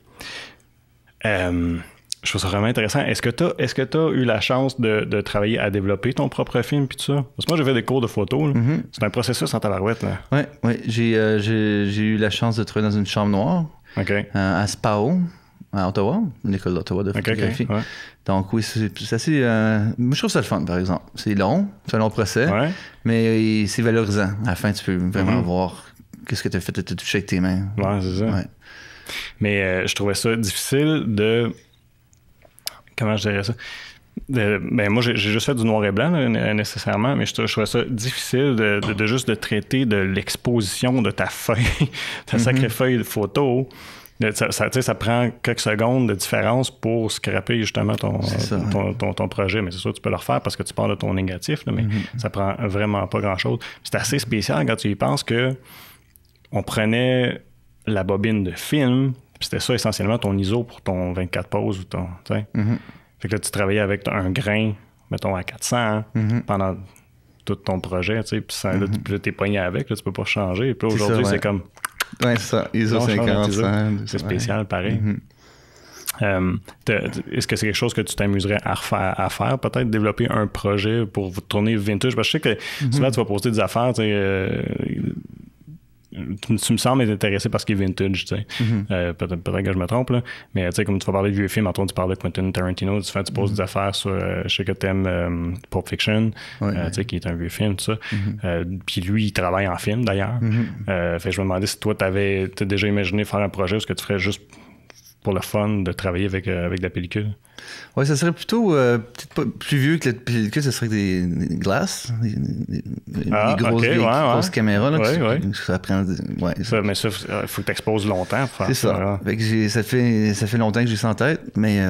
Je trouve ça vraiment intéressant. Est-ce que tu as eu la chance de travailler à développer ton propre film puis tout ça? Parce que moi, j'ai fait des cours de photo. C'est un processus en tabarouette. Oui. J'ai eu la chance de travailler dans une chambre noire à SPAO, à Ottawa, une école d'Ottawa de photographie. Ouais. Donc oui, c'est assez... moi, je trouve ça le fun, par exemple. C'est long, c'est un long procès, mais c'est valorisant. À la fin, tu peux vraiment voir qu'est-ce que tu as fait, tu as touché avec tes mains. Ouais, c'est ça. Ouais. Mais je trouvais ça difficile de... Comment je dirais ça? Moi, j'ai juste fait du noir et blanc, là, nécessairement, mais je trouvais ça difficile de juste de traiter de l'exposition de ta feuille, ta sacrée feuille de photo. Ça prend quelques secondes de différence pour scraper justement ton projet. Mais c'est sûr, tu peux le refaire parce que tu parles de ton négatif, là, mais ça prend vraiment pas grand-chose. C'est assez spécial quand tu y penses que on prenait la bobine de film. Puis c'était ça essentiellement ton ISO pour ton 24 poses ou ton. Fait que là, tu travaillais avec un grain, mettons, à 400 pendant tout ton projet, tu sais. Puis là, t'es pogné avec, là, tu peux pas changer. Puis là, aujourd'hui, c'est comme. Ouais, c'est ça. ISO 50. C'est spécial, pareil. Est-ce que c'est quelque chose que tu t'amuserais à faire, peut-être développer un projet pour vous tourner vintage? Parce que je sais que souvent, tu vas poster des affaires, tu sais. Tu me sembles être intéressé par ce qui est vintage, tu sais. Peut-être que je me trompe, là. Mais tu sais, comme tu vas parler de vieux films, Antoine, tu parles de Quentin Tarantino, tu poses des affaires sur, je sais que t'aimes Pulp Fiction, tu sais, qui est un vieux film, tout ça. Puis lui, il travaille en film, d'ailleurs. Fait que je me demandais si toi, t'as déjà imaginé faire un projet où ce que tu ferais juste pour le fun de travailler avec de la pellicule? Oui, ça serait plutôt peut-être pas plus vieux que la pellicule, ce serait des glaces, des grosses caméras. Là, ça prend, mais ça, il faut que tu exposes longtemps pour faire c'est ça. Fait que ça fait longtemps que j'ai ça en tête, mais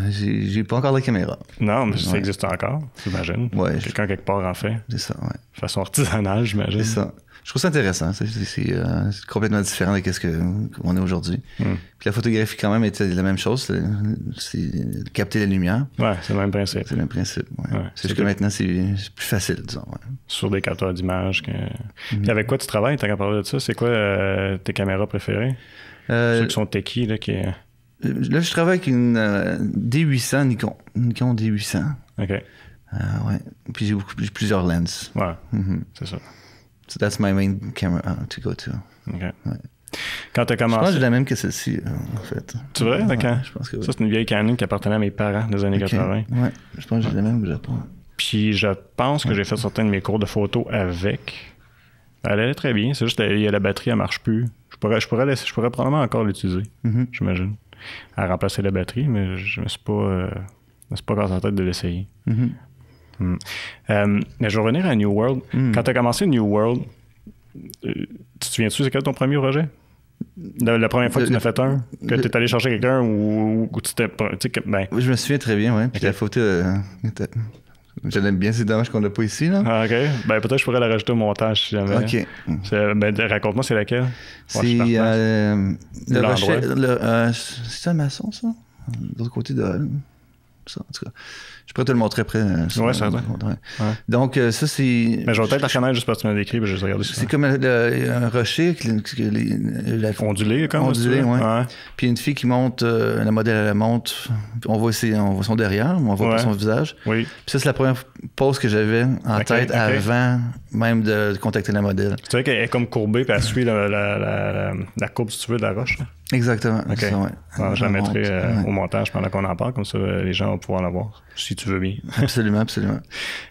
j'ai pas encore la caméra. Non, mais ça existe encore, j'imagine. Ouais, quelqu'un quelque part en fait. C'est ça, ouais. De façon artisanale, j'imagine. C'est ça. Je trouve ça intéressant. C'est complètement différent de ce qu'on est aujourd'hui. Puis la photographie, quand même, était la même chose. C'est capter la lumière. Ouais, c'est le même principe. C'est le même principe, ouais. C'est juste que maintenant, c'est plus facile, disons. Ouais. Sur des capteurs d'images. Puis avec quoi tu travailles, t'as qu'à parler de ça? C'est quoi tes caméras préférées? Ceux qui sont techie, là, qui... Là, je travaille avec une D800 Nikon D800. OK. Ouais. Puis j'ai plusieurs lenses. Ouais, c'est ça. So that's my main camera to go to. OK. Ouais. Quand tu as commencé... Je pense que j'ai la même que celle-ci, en fait. Tu vois? Ouais, je pense que oui. Ça, c'est une vieille Canon qui appartenait à mes parents des années 80. Ouais, je pense que j'ai la même au Japon. Puis je pense que j'ai fait certains de mes cours de photo avec. Elle allait très bien. C'est juste que la batterie, elle marche plus. Je pourrais probablement encore l'utiliser, j'imagine. À remplacer la batterie, mais je me suis pas cassé la tête de l'essayer. Mais je vais revenir à New World. Quand tu as commencé New World, tu te souviens-tu, c'est quel ton premier projet? La première fois que tu en as fait un? Que tu es allé chercher quelqu'un ou tu t'es... Oui, je me souviens très bien, oui. Puis la photo... je l'aime bien, c'est dommage qu'on l'a pas ici, là. Ah, OK. Ben, peut-être que je pourrais la rajouter au montage si jamais. OK. Raconte-moi, c'est laquelle? C'est le rocher... c'est un maçon, ça? De l'autre côté de... Ça, en tout cas. Je pourrais te le montrer après. Oui, ça va. Ouais. Donc, ça, c'est... Mais je vais peut-être la reconnaître juste parce que tu m'as décrit, mais je vais regarder ça. C'est comme un rocher... Ondulé, comme ondulé, oui. Ouais. Puis une fille qui monte, la modèle, elle monte, on voit son derrière, mais on voit pas son visage. Oui. Puis ça, c'est la première pose que j'avais en tête avant même de contacter la modèle. Tu sais qu'elle est comme courbée, puis elle suit la courbe, si tu veux, de la roche. Là. Exactement. OK. Ça, ouais. Alors, je la mettrai au montage pendant qu'on en parle, comme ça les gens vont pouvoir la voir, si tu veux bien. Absolument, absolument.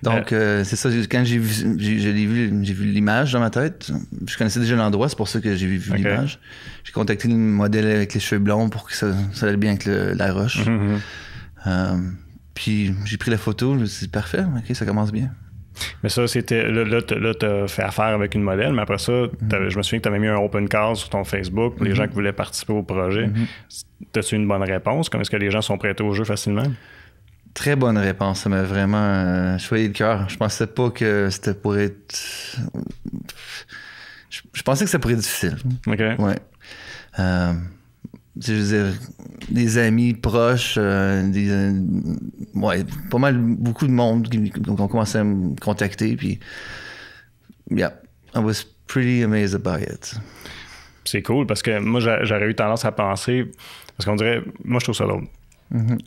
Donc, c'est ça, quand j'ai vu l'image dans ma tête, je connaissais déjà l'endroit, c'est pour ça que j'ai vu l'image. J'ai contacté le modèle avec les cheveux blonds pour que ça allait bien avec la roche. Puis j'ai pris la photo, je me suis dit, parfait, OK, ça commence bien. Mais ça, c'était. Là, t'as fait affaire avec une modèle, mais après ça, je me souviens que tu avais mis un open call sur ton Facebook pour les gens qui voulaient participer au projet. T'as-tu une bonne réponse? Est-ce que les gens sont prêtés au jeu facilement? Très bonne réponse. Ça m'a vraiment choyé le cœur. Je pensais pas que c'était pour être. Je pensais que ça pourrait être difficile. OK. Ouais. Je veux dire, des amis proches, pas mal, beaucoup de monde qui ont commencé à me contacter, puis yeah, I was pretty amazed about it. C'est cool, parce que moi, j'aurais eu tendance à penser, parce qu'on dirait, moi, je trouve ça drôle.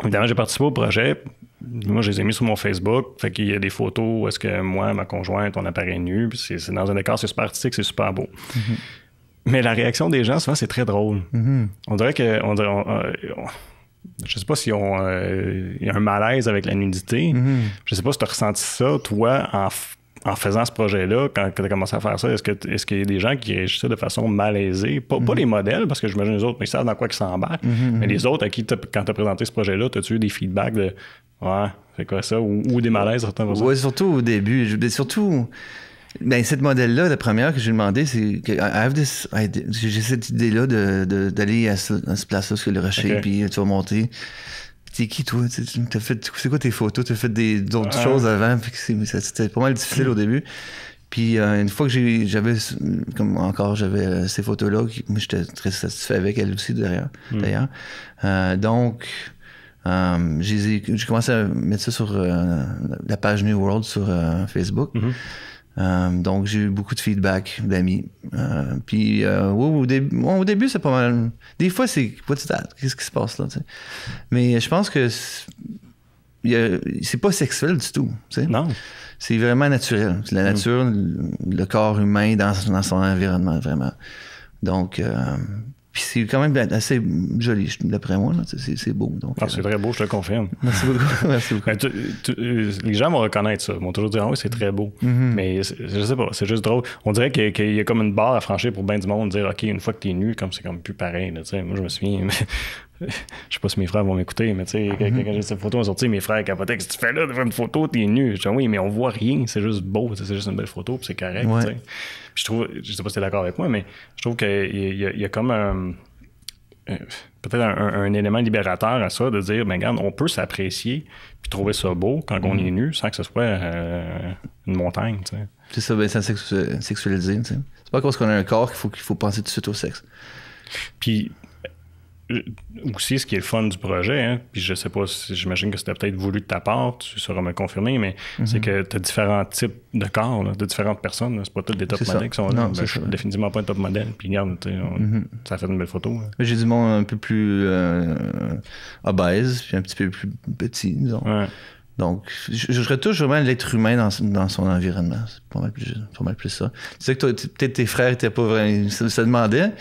Évidemment, j'ai participé au projet, moi, je les ai mis sur mon Facebook, fait qu'il y a des photos où est-ce que moi, ma conjointe, on apparaît nu, puis c'est dans un décor, c'est super artistique, c'est super beau. Mais la réaction des gens, souvent, c'est très drôle. On dirait que... je sais pas s'il y a un malaise avec la nudité. Je sais pas si tu as ressenti ça, toi, en faisant ce projet-là, quand tu as commencé à faire ça. Est-ce qu'il y a des gens qui réagissaient de façon malaisée? Pas les modèles, parce que j'imagine les autres, mais ils savent dans quoi ils s'embarquent. Mais les autres à qui, quand tu as présenté ce projet-là, as-tu eu des feedbacks de « Ouais, c'est quoi ça? » ou des malaises, certains fois. Oui, surtout au début. Cette modèle-là, la première que j'ai demandé, c'est que j'ai cette idée-là d'aller à cette place-là, sur le rocher, puis tu vas monter. T'es qui, toi? C'est quoi tes photos? Tu as fait d'autres choses avant, puis c'était pas mal difficile au début. Puis une fois que j'avais ces photos-là, moi j'étais très satisfait avec elle aussi d'ailleurs. Donc, j'ai commencé à mettre ça sur la page New World sur Facebook. Donc, j'ai eu beaucoup de feedback d'amis. Puis, au début, c'est pas mal. Des fois, c'est what's that? Qu'est-ce qui se passe là? T'sais? Mais je pense que c'est pas sexuel du tout. T'sais? Non. C'est vraiment naturel. C'est la nature, le corps humain dans son environnement, vraiment. Donc, puis c'est quand même assez joli, d'après moi. Là, c'est beau. Donc, c'est très beau, je te le confirme. Merci beaucoup. Merci beaucoup. Les gens vont reconnaître ça. Ils vont toujours dire « Ah oui, c'est très beau. Mais je sais pas, c'est juste drôle. On dirait qu'il y a comme une barre à franchir pour bien du monde, dire « OK, une fois que t'es nu, c'est comme plus pareil. » Moi, je me souviens, je sais pas si mes frères vont m'écouter, mais tu sais, quand j'ai cette photo sortie, mes frères capotaient. Qu'est-ce que tu fais là de faire une photo? T'es nu. Je dis, oui, mais on voit rien. C'est juste beau. C'est juste une belle photo, puis c'est correct. Ouais. Puis je trouve, je sais pas si t'es d'accord avec moi, mais je trouve qu'il y a comme peut-être un élément libérateur à ça, de dire, ben regarde, on peut s'apprécier puis trouver ça beau quand on est nu, sans que ce soit une montagne, tu sais. C'est ça, ben, sans sexualiser, tu sais. C'est pas parce qu'on a un corps qu'il faut penser tout de suite au sexe. Puis aussi, ce qui est le fun du projet, hein, puis je sais pas, j'imagine que c'était peut-être voulu de ta part, tu sauras me confirmer, mais c'est que tu as différents types de corps, là, de différentes personnes. Là. C'est pas tous des top modèles qui sont là. Non, je suis définitivement pas un top modèle. Puis regarde, ça fait une belle photo. J'ai du monde un peu plus obèse, puis un petit peu plus petit, disons. Ouais. Donc, je retouche vraiment l'être humain dans son environnement. C'est pas mal plus ça. Tu sais que peut-être tes frères étaient pas vraiment... Ils se demandaient.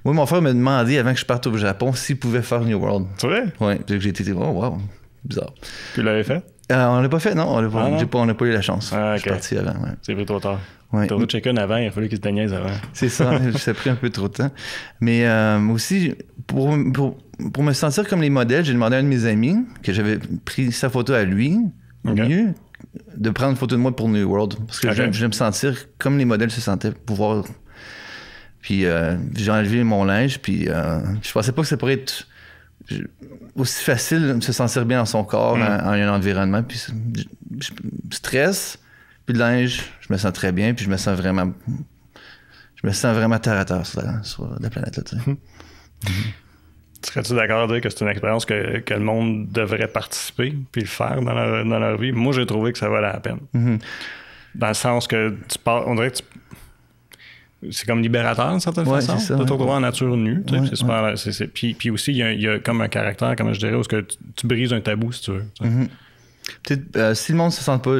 Moi, mon frère m'a demandé, avant que je parte au Japon, s'il pouvait faire New World. C'est vrai? Oui. Puis j'ai été... Oh, wow. Bizarre. Tu l'avais fait? On l'a pas fait, non. On n'a pas eu la chance. Ah, okay. Je suis parti avant, ouais. C'est pris trop tard. Ouais. T'as check-in avant, il a fallu qu'il se niaise avant. C'est ça, ça a pris un peu trop de temps. Mais aussi, pour me sentir comme les modèles, j'ai demandé à un de mes amis, que j'avais pris sa photo à lui, mieux, de prendre une photo de moi pour New World. Parce que je vais me sentir comme les modèles se sentaient, pouvoir... Puis j'ai enlevé mon linge, puis je pensais pas que ça pourrait être aussi facile de se sentir bien dans son corps, en un environnement. Puis je stresse, puis le linge, je me sens très bien, puis je me sens vraiment terre à terre sur la planète. Là, tu sais. Serais-tu d'accord de dire que c'est une expérience que le monde devrait participer puis le faire dans leur vie? Moi, j'ai trouvé que ça valait la peine. Dans le sens que on dirait que c'est comme libérateur d'une certaine façon. De te retrouver en nature nue. C'est super. Puis aussi, il y a comme un caractère, comment je dirais, où tu brises un tabou, si tu veux. Peut-être, si le monde se sent pas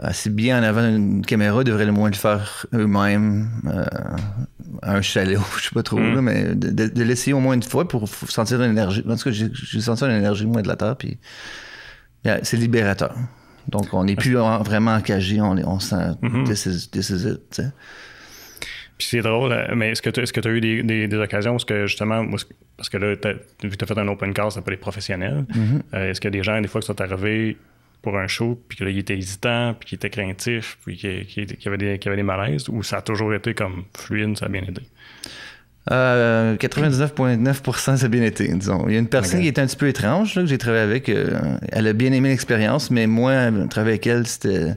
assez bien en avant d'une caméra, ils devraient le moins le faire eux-mêmes à un chalet, je sais pas trop, là, mais de l'essayer au moins une fois pour sentir l'énergie. En tout cas, j'ai senti l'énergie moins de la terre, puis c'est libérateur. Donc, on n'est plus vraiment encagé, on sent this is it, t'sais. Puis c'est drôle, mais est-ce que tu as eu des occasions où justement, parce que là, vu que tu as fait un open cast, c'est pas des professionnels, est-ce qu'il y a des gens, des fois, qui sont arrivés pour un show, puis que là, ils étaient hésitants, puis qu'ils étaient craintifs, puis qu'il y avait des malaises, ou ça a toujours été comme fluide, ça a bien été? 99,9% ça a bien été, disons. Il y a une personne qui était un petit peu étrange, là, que j'ai travaillé avec. Elle a bien aimé l'expérience, mais moi, travailler avec elle, c'était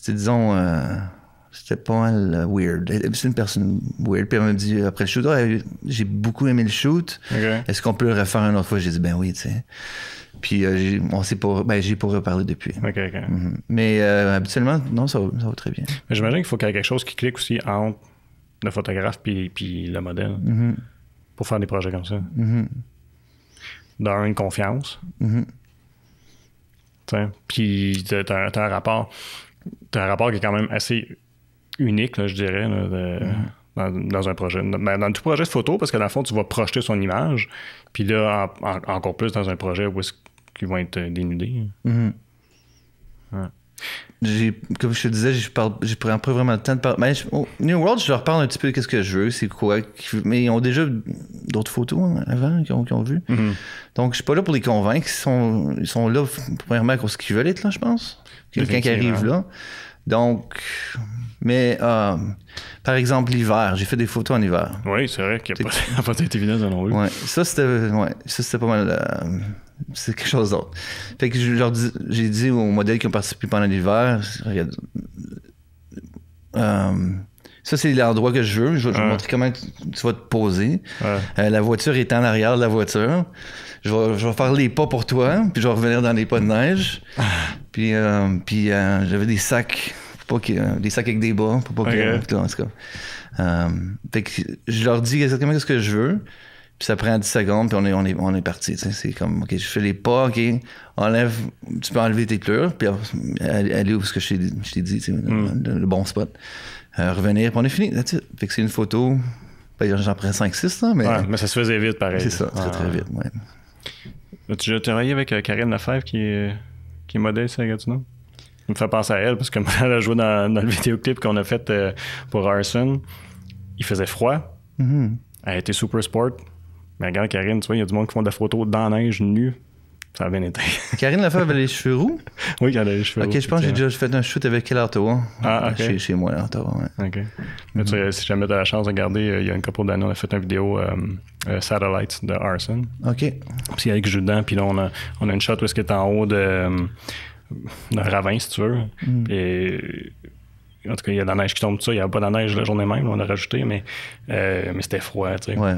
disons... C'était pas mal weird. C'est une personne weird. Puis elle m'a dit après le shoot, j'ai beaucoup aimé le shoot. Est-ce qu'on peut le refaire une autre fois? J'ai dit ben oui, tu sais. Puis j'ai pas reparlé depuis. Mais habituellement, non, ça va très bien. Mais j'imagine qu'il faut qu'il y ait quelque chose qui clique aussi entre le photographe puis le modèle pour faire des projets comme ça. Dans une confiance. Puis t'as un rapport qui est quand même assez unique, là, je dirais, là, dans un projet. Dans tout projet de photo, parce que dans le fond, tu vas projeter son image, puis là, encore plus dans un projet où est-ce qu'ils vont être dénudés. Comme je te disais, je prends pas vraiment le temps de parler. New World, je leur parle un petit peu de ce que je veux, c'est quoi. Mais ils ont déjà d'autres photos avant qu'ils ont vu. Donc, je suis pas là pour les convaincre. Ils sont là, premièrement, à cause qu'ils veulent être là, je pense. Quelqu'un qui arrive là. Donc, mais par exemple, l'hiver, j'ai fait des photos en hiver. Oui, c'est vrai qu'il n'y a pas été évident dans l'envie. Ouais, ça c'était pas mal. C'est quelque chose d'autre. Fait que j'ai dit aux modèles qui ont participé pendant l'hiver, regarde, ça c'est l'endroit que je veux. Je vais te montrer comment tu vas te poser. La voiture est en arrière de la voiture. Je vais faire les pas pour toi, puis je vais revenir dans les pas de neige. Puis j'avais des sacs. Des sacs avec des bas, pour pas que... En tout cas. Fait que je leur dis exactement ce que je veux, puis ça prend 10 secondes, puis on est parti. C'est comme, OK, je fais les pas, OK, tu peux enlever tes pleurs, puis aller où ce que je t'ai dit, le bon spot. Revenir, puis on est fini. Fait que c'est une photo, j'en prends 5-6, là, mais... mais ça se faisait vite, pareil. C'est ça, très vite, Tu as travaillé avec Karine Lefebvre, qui est modèle, c'est à Gatineau? Ça me fait penser à elle, parce que elle a joué dans le vidéoclip qu'on a fait pour Arson. Il faisait froid. Elle était super sport. Mais regarde, Karine, tu vois, il y a du monde qui font des photos dans la neige nue. Ça a bien été. Karine Lefebvre avait les cheveux roux? Oui, elle a les cheveux roux. Ok, je pense que j'ai déjà fait un shoot avec elle à Ottawa. Ah, ok. Chez moi, à Ottawa, ouais. OK. Mais tu sais, si jamais tu as la chance de regarder, il y a une couple d'années, on a fait une vidéo Satellites de Arson. OK. Puis avec joue dedans, puis là, on a une shot où est-ce qu'il est en haut d'un ravin, si tu veux. Et en tout cas, il y a de la neige qui tombe, tout ça. Il n'y avait pas de neige la journée même, on a rajouté, mais c'était froid, tu sais. Ouais.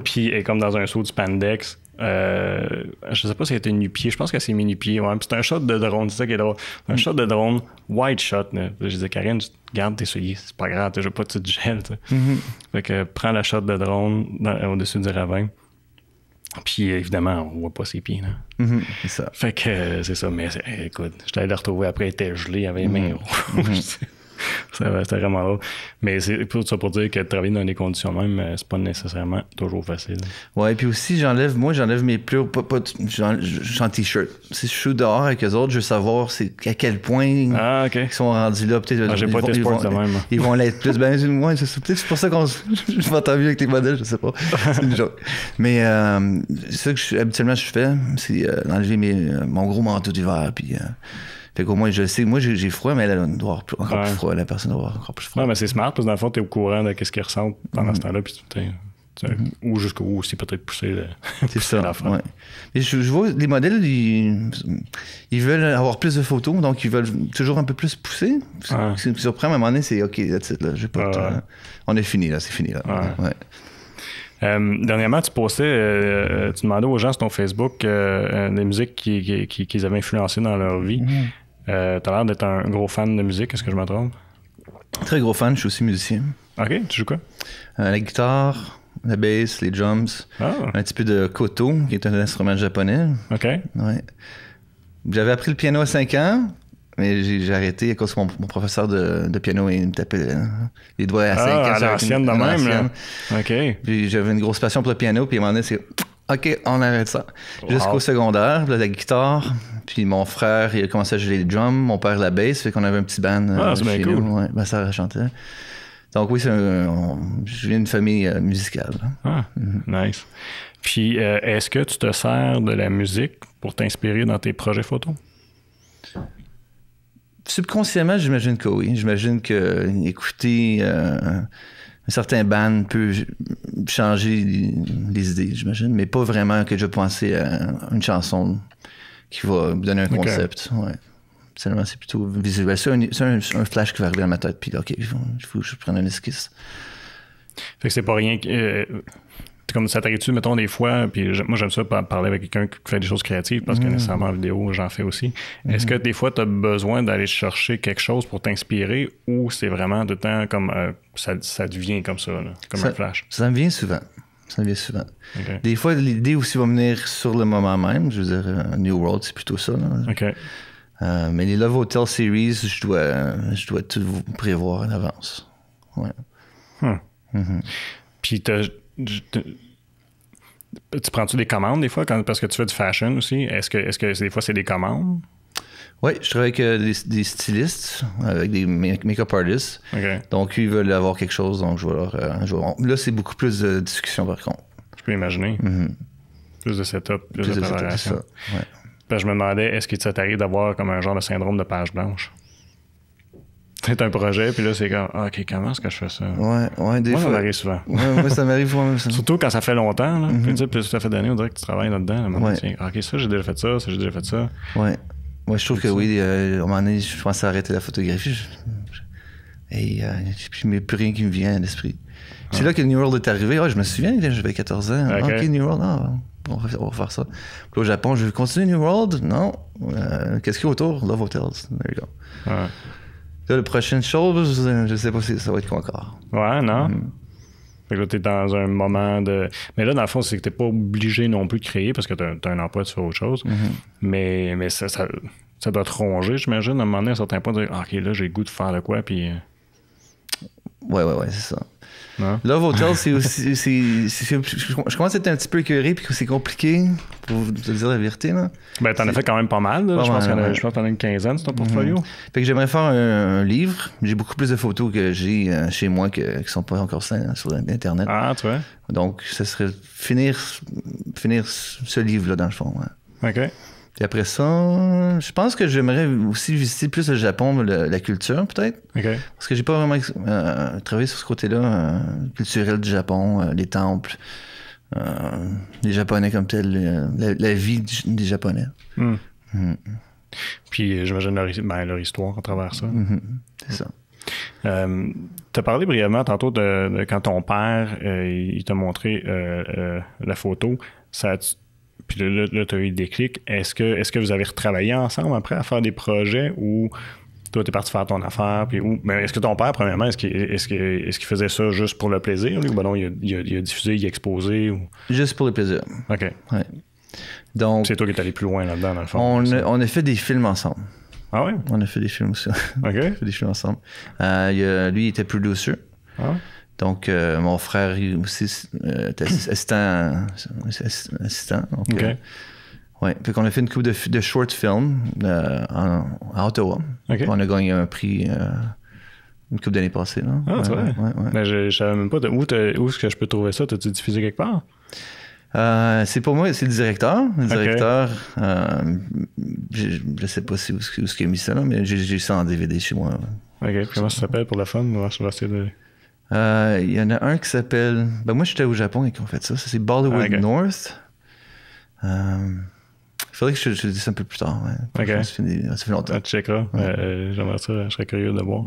Puis elle est comme dans un saut du spandex. Je sais pas si elle était nu-pied. Je pense qu'elle s'est mis nu-pied. Ouais. Puis c'est un shot de drone, c'est ça qui est drôle. Un shot de drone, wide shot. Là. Je disais, Karine, garde tes souliers, c'est pas grave, t'as pas de gel. Fait que prends la shot de drone au-dessus du ravin. Puis évidemment, on voit pas ses pieds. Là. C'est ça. Fait que c'est ça. Mais écoute, je t'allais le retrouver après, elle était gelée, elle avait les mains rouges. C'était vraiment drôle. Mais c'est pour ça pour dire que travailler dans des conditions même, c'est pas nécessairement toujours facile. Ouais, puis aussi, j'enlève mes pleurs, je suis en t-shirt. Si je suis dehors avec eux autres, je veux savoir à quel point ils sont rendus là. Peut-être, j'ai pas été sport de même. Ils vont l'être plus. Ouais, c'est pour ça qu'on je m'entends mieux avec les modèles, je sais pas. C'est une joke. Mais c'est ça que habituellement je fais, c'est d'enlever mon gros manteau d'hiver, puis... Fait qu'au moins, je sais, moi j'ai froid, mais elle doit avoir encore plus froid. La personne doit avoir encore plus froid. Ouais, mais c'est smart, parce que dans le fond, t'es au courant de ce qu'ils ressentent pendant ce temps-là, puis ou jusqu'où aussi peut-être pousser c'est ça, ouais. Et je vois, les modèles, ils veulent avoir plus de photos, donc ils veulent toujours un peu plus pousser. Ce qui me surprend, à un moment donné, c'est OK, that's it, là, j'ai pas on est fini, là, c'est fini, là. Ouais. Dernièrement, tu postais, tu demandais aux gens sur ton Facebook des musiques qu'ils avaient influencées dans leur vie. T'as l'air d'être un gros fan de musique, est-ce que je me trompe? Très gros fan, je suis aussi musicien. OK, tu joues quoi? La guitare, la bass, les drums, un petit peu de koto, qui est un instrument japonais. OK. Ouais. J'avais appris le piano à 5 ans, mais j'ai arrêté à cause que mon professeur de piano, il me tapait les doigts à 5 ans. À l'ancienne de même, là. OK. Puis j'avais une grosse passion pour le piano, puis à un moment donné, c'est... OK, on arrête ça. Jusqu'au secondaire, là, la guitare. Puis mon frère, il a commencé à jouer les drums. Mon père, la bass. Fait qu'on avait un petit band c'est bien chez cool. nous. Ouais, ma sœur chantait. Donc oui, je viens d'une famille musicale. Nice. Puis est-ce que tu te sers de la musique pour t'inspirer dans tes projets photos? Subconsciemment, j'imagine que oui. J'imagine que écouter... un certain band peut changer les idées, j'imagine, mais pas vraiment que je pensais à une chanson qui va me donner un concept. Ouais. Seulement, c'est plutôt visuel. C'est un flash qui va arriver dans ma tête, puis OK, il faut que je prenne un esquisse. Fait que c'est pas rien comme ça t'arrive-tu, mettons, des fois, puis moi j'aime ça parler avec quelqu'un qui fait des choses créatives parce que nécessairement en vidéo, j'en fais aussi. Est-ce que des fois tu as besoin d'aller chercher quelque chose pour t'inspirer ou c'est vraiment de temps comme ça te vient comme ça, là, comme un flash? Ça me vient souvent. Okay. Des fois, l'idée aussi va venir sur le moment même. Je veux dire, New World, c'est plutôt ça. Là. OK. Mais les Love Hotel Series, je dois tout prévoir à l'avance. Ouais. Puis tu prends-tu des commandes des fois parce que tu fais du fashion aussi? Est-ce que des fois c'est des commandes? Oui, je travaille avec des stylistes, avec des make-up artists. Okay. Donc, ils veulent avoir quelque chose, donc je vais leur... Là, c'est beaucoup plus de discussion par contre. Je peux imaginer. Plus de setup, plus de préparation. Ouais. Je me demandais, est-ce que ça t'arrive d'avoir comme un genre de syndrome de page blanche? C'est un projet, puis là, c'est comme, OK, comment est-ce que je fais ça? Ouais, des fois. Ça m'arrive souvent. Ouais, ça m'arrive moi. Surtout quand ça fait longtemps, là. Puis ça fait d'années, on dirait que tu travailles là-dedans. OK, ça, j'ai déjà fait ça, j'ai déjà fait ça. Ouais. Moi, je trouve que oui, à un moment donné, je pense à arrêter la photographie. Et j'ai plus rien qui me vient à l'esprit. C'est là que New World est arrivé. Je me souviens, j'avais 14 ans. OK, New World, on va faire ça. Puis au Japon, je vais continuer New World? Non. Qu'est-ce qu'il y a autour? Love Hotels. There you go. Ouais. Là, la prochaine chose, je sais pas si ça va être quoi encore. Ouais, non? Fait que là, t'es dans un moment de... Mais là, dans le fond, c'est que t'es pas obligé non plus de créer parce que t'as un emploi, tu fais autre chose. Mais ça doit te ronger, j'imagine, à un moment donné, à un certain point, de dire, OK, là, j'ai le goût de faire de quoi, puis... Ouais, c'est ça. Non? Love Hotel, c'est aussi. Je commence à être un petit peu écœuré puis que c'est compliqué, pour te dire la vérité. Là. Ben, t'en as fait quand même pas mal. Là. Je pense que t'en as une quinzaine sur ton portfolio. Fait que j'aimerais faire un livre. J'ai beaucoup plus de photos que j'ai chez moi qui sont pas encore sur Internet. Ah, tu vois. Donc, ce serait finir ce livre-là, dans le fond. Ouais. OK. Puis après ça, je pense que j'aimerais aussi visiter plus le Japon, la culture, peut-être. OK. Parce que j'ai pas vraiment travaillé sur ce côté-là, culturel du Japon, les temples, les Japonais comme tel, la vie des Japonais. Puis j'imagine leur histoire à travers ça. C'est ça. T'as parlé brièvement tantôt de quand ton père il t'a montré la photo. Puis là tu as eu le déclic. Est-ce que vous avez retravaillé ensemble après à faire des projets ou toi t'es parti faire ton affaire? Mais est-ce que ton père, premièrement, est-ce qu'il faisait ça juste pour le plaisir? Ou ben non, il a diffusé, il a exposé? Ou... Juste pour le plaisir. OK. Ouais. Donc, c'est toi qui es allé plus loin là-dedans, dans le fond. On a fait des films ensemble. Ah oui? On a fait des films aussi. OK. On a fait des films ensemble. Lui, il était producer. Ah. Donc, mon frère aussi était assistant. Donc, OK. Ouais. Fait qu'on a fait une couple de short films à Ottawa. OK. On a gagné un prix une couple d'années passées. Là. Ah, c'est vrai? Ouais. Mais je savais même pas où est-ce que je peux trouver ça. T'as-tu diffusé quelque part? C'est pour moi, c'est le directeur. Le directeur, je sais pas où il a mis ça, là, mais j'ai ça en DVD chez moi. OK. Comment ça s'appelle pour la fun? Je vais essayer de... Il y en a un qui s'appelle... moi, j'étais au Japon et qu'on fait ça. Ça, c'est Bollywood North. Il faudrait que je te dise ça un peu plus tard. Ouais. OK. Ça fait longtemps. Tu checkeras. J'aimerais ça. Je serais curieux de voir.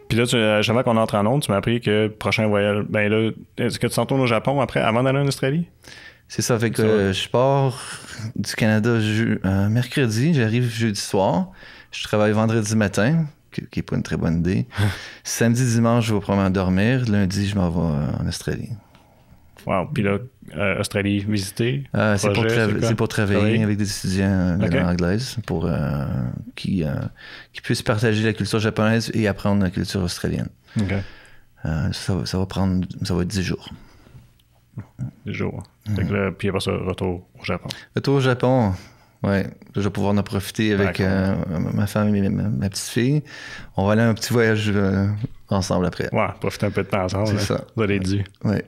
Puis là, avant qu'on entre en onde, tu m'as appris que le prochain voyage... Ben là, est-ce que tu t'en tournes au Japon après, avant d'aller en Australie? C'est ça. Fait que je pars du Canada mercredi. J'arrive jeudi soir. Je travaille vendredi matin. Qui n'est pas une très bonne idée. Samedi, dimanche, je vais probablement dormir. Lundi, je m'en vais en Australie. Wow. Puis là, Australie, visiter? C'est pour travailler avec des étudiants de langue anglaise pour qui puissent partager la culture japonaise et apprendre la culture australienne. OK. Ça va être 10 jours. 10 jours. Fait que là, puis après ça, retour au Japon. Retour au Japon. Ouais, je vais pouvoir en profiter avec ma femme et ma petite fille. On va aller un petit voyage ensemble après. Ouais, profiter un peu de temps ensemble. C'est ça. Vous allez dû. Ouais.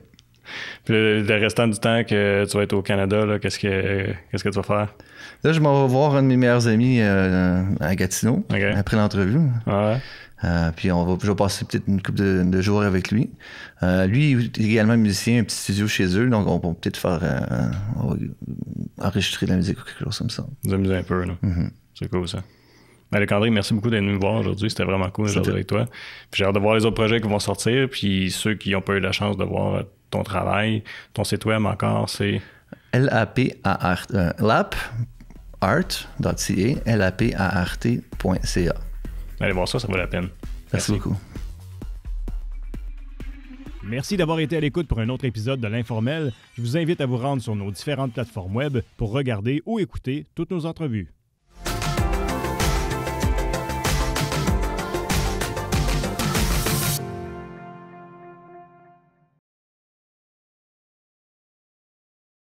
Puis le restant du temps que tu vas être au Canada, là, qu'est-ce que tu vas faire? Là, je m'en vais voir un de mes meilleurs amis à Gatineau après l'entrevue. Ouais. Puis je vais passer peut-être une couple de jours avec lui. Lui il est également musicien, un petit studio chez eux, donc on va peut-être on va enregistrer de la musique ou quelque chose comme ça. Vous amusez un peu, là. C'est cool, ça. Alec-André, merci beaucoup d'être venu me voir aujourd'hui. C'était vraiment cool de jouer avec toi. Puis j'ai hâte de voir les autres projets qui vont sortir. Puis ceux qui n'ont pas eu la chance de voir ton travail, ton site web encore, c'est... lapart.ca, lapart.ca. Allez voir ça vaut la peine. Merci beaucoup. Merci d'avoir été à l'écoute pour un autre épisode de l'Informel. Je vous invite à vous rendre sur nos différentes plateformes web pour regarder ou écouter toutes nos entrevues.